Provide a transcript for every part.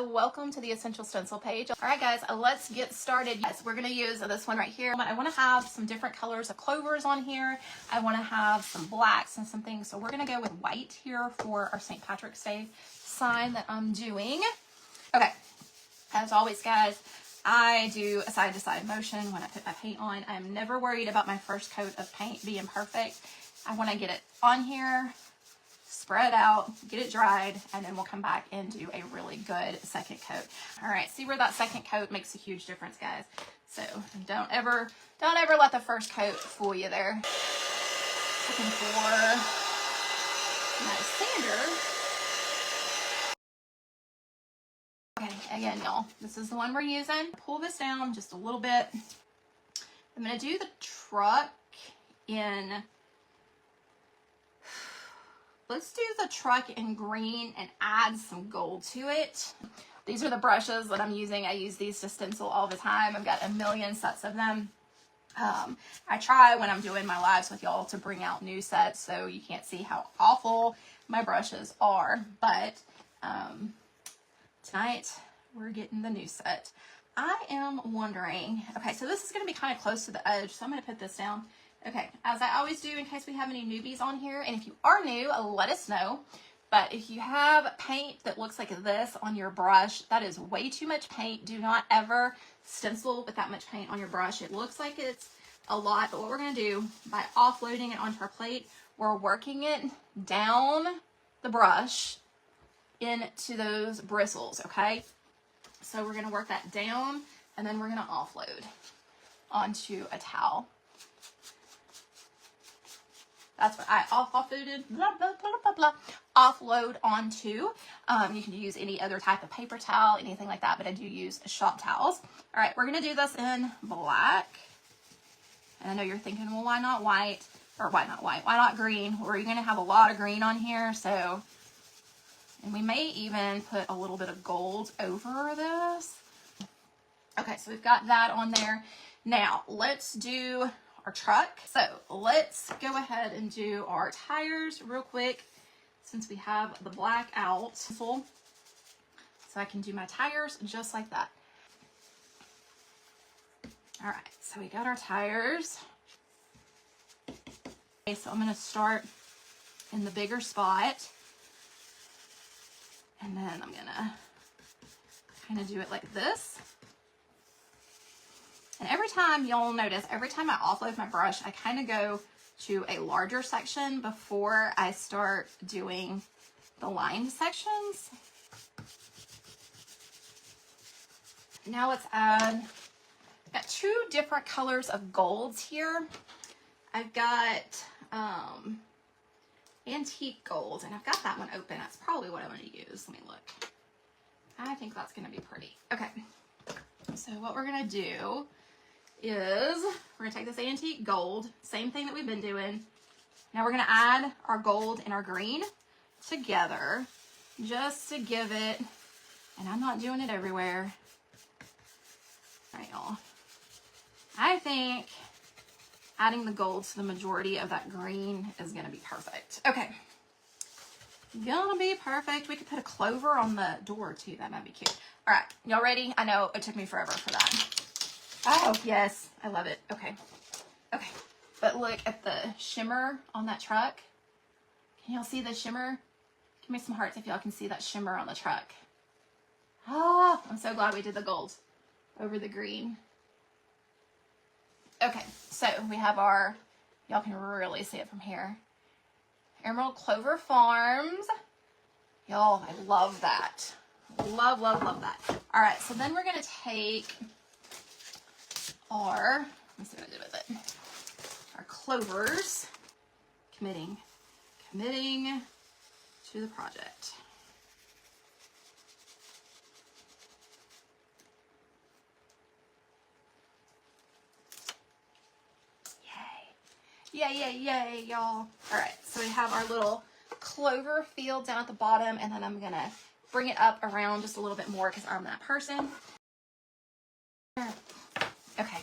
Welcome to the Essential Stencil page. All right, guys, let's get started. Yes, we're going to use this one right here. I want to have some different colors of clovers on here. I want to have some blacks and some things. So we're going to go with white here for our St. Patrick's Day sign that I'm doing. Okay, as always, guys, I do a side-to-side motion when I put my paint on. I'm never worried about my first coat of paint being perfect. I want to get it on here, spread out, get it dried, and then we'll come back and do a really good second coat. All right, see where that second coat makes a huge difference, guys. So don't ever let the first coat fool you there. Looking for my sander. Okay, again, y'all, this is the one we're using. Pull this down just a little bit. I'm gonna do the truck in, let's do the truck in green and add some gold to it. These are the brushes that I'm using. I use these to stencil all the time. I've got a million sets of them. I try when I'm doing my lives with y'all to bring out new sets so you can't see how awful my brushes are. But tonight we're getting the new set. I am wondering, okay, so this is going to be kind of close to the edge, so I'm going to put this down. Okay, as I always do in case we have any newbies on here, and if you are new, let us know. But if you have paint that looks like this on your brush, that is way too much paint. Do not ever stencil with that much paint on your brush. It looks like it's a lot, but what we're going to do, by offloading it onto our plate, we're working it down the brush into those bristles, okay? So we're going to work that down, and then we're going to offload onto a towel. That's what I offloaded, offload onto. You can use any other type of paper towel, anything like that, but I do use shop towels. All right, we're gonna do this in black. And I know you're thinking, well, why not white? Or why not white? Why not green? We're gonna have a lot of green on here, so, and we may even put a little bit of gold over this. Okay, so we've got that on there. Now, let's do our truck. So let's go ahead and do our tires real quick since we have the black out. So I can do my tires just like that. All right, so we got our tires. Okay, so I'm going to start in the bigger spot, and then I'm going to kind of do it like this. And every time, y'all notice, every time I offload my brush, I kind of go to a larger section before I start doing the lined sections. Now let's add, I've got two different colors of golds here. I've got antique gold, and I've got that one open. That's probably what I'm going to use. Let me look. I think that's going to be pretty. Okay, so what we're going to do is we're going to take this antique gold, same thing that we've been doing. Now we're going to add our gold and our green together just to give it, and I'm not doing it everywhere. All right, y'all. I think adding the gold to the majority of that green is going to be perfect. Okay. Gonna be perfect. We could put a clover on the door too. That might be cute. All right, y'all ready? I know it took me forever for that. Oh, yes. I love it. Okay. Okay. But look at the shimmer on that truck. Can y'all see the shimmer? Give me some hearts if y'all can see that shimmer on the truck. Oh, I'm so glad we did the gold over the green. Okay, so we have our, y'all can really see it from here, Emerald Clover Farms. Y'all, I love that. Love, love, love that. All right, so then we're going to take our, let me see what I did with it, our clovers, committing to the project. Yay, yay, yay, y'all. All right, so we have our little clover field down at the bottom, and then I'm gonna bring it up around just a little bit more because I'm that person. Okay.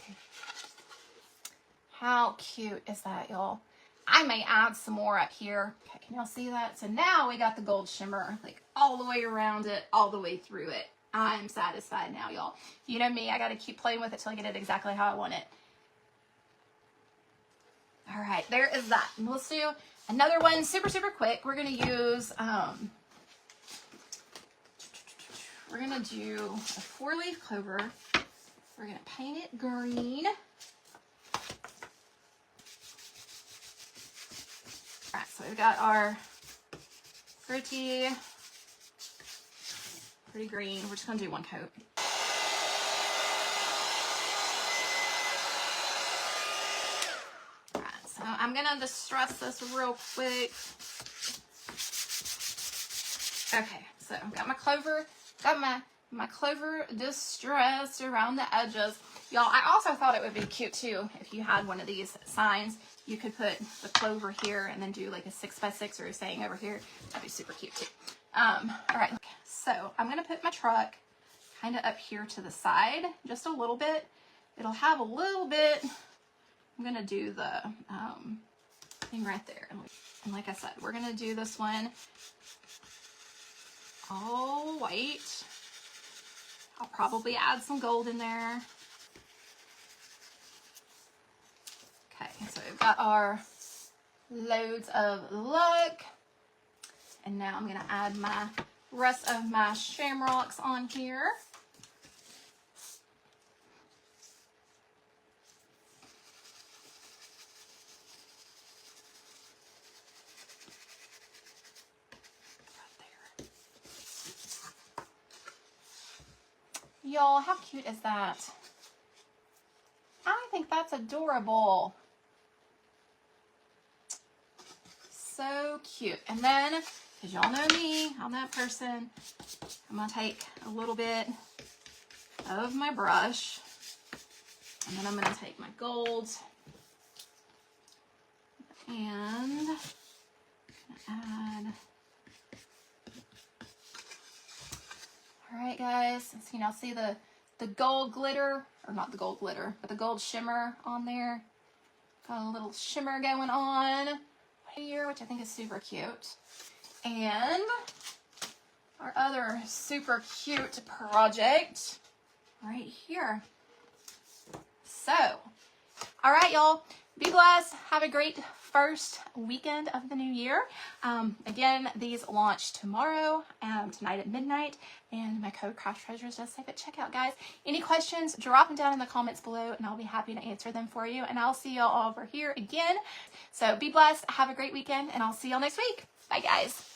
How cute is that, y'all? I may add some more up here. Okay, can y'all see that? So now we got the gold shimmer like all the way around it, all the way through it. I'm satisfied now, y'all. You know me, I got to keep playing with it till I get it exactly how I want it. All right, there is that. And let's do another one super, super quick. We're going to use, we're going to do a 4-leaf clover. We're going to paint it green. All right, so we've got our pretty green. We're just going to do one coat. All right, so I'm going to distress this real quick. Okay, so I've got my clover, my clover distressed around the edges. Y'all, I also thought it would be cute too if you had one of these signs. You could put the clover here and then do like a 6x6 or a saying over here. That'd be super cute too. All right, so I'm gonna put my truck kind of up here to the side, just a little bit. It'll have a little bit. I'm gonna do the thing right there. And like I said, we're gonna do this one all white. I'll probably add some gold in there. Okay, so we've got our loads of luck. And now I'm going to add my rest of my shamrocks on here. Y'all, how cute is that? I think that's adorable. So cute. And then, because y'all know me, I'm that person, I'm going to take a little bit of my brush, and then I'm going to take my gold, and add. Alright guys, so you now see the gold glitter, or not the gold glitter, but the gold shimmer on there. Got a little shimmer going on here, which I think is super cute. And our other super cute project right here. So, alright y'all, be blessed. Have a great first weekend of the new year. Again, these launch tomorrow, tonight at midnight, and my code Crash Treasures does save at checkout, guys. Any questions, drop them down in the comments below, and I'll be happy to answer them for you. And I'll see y'all over here again. So be blessed, have a great weekend, and I'll see y'all next week. Bye, guys.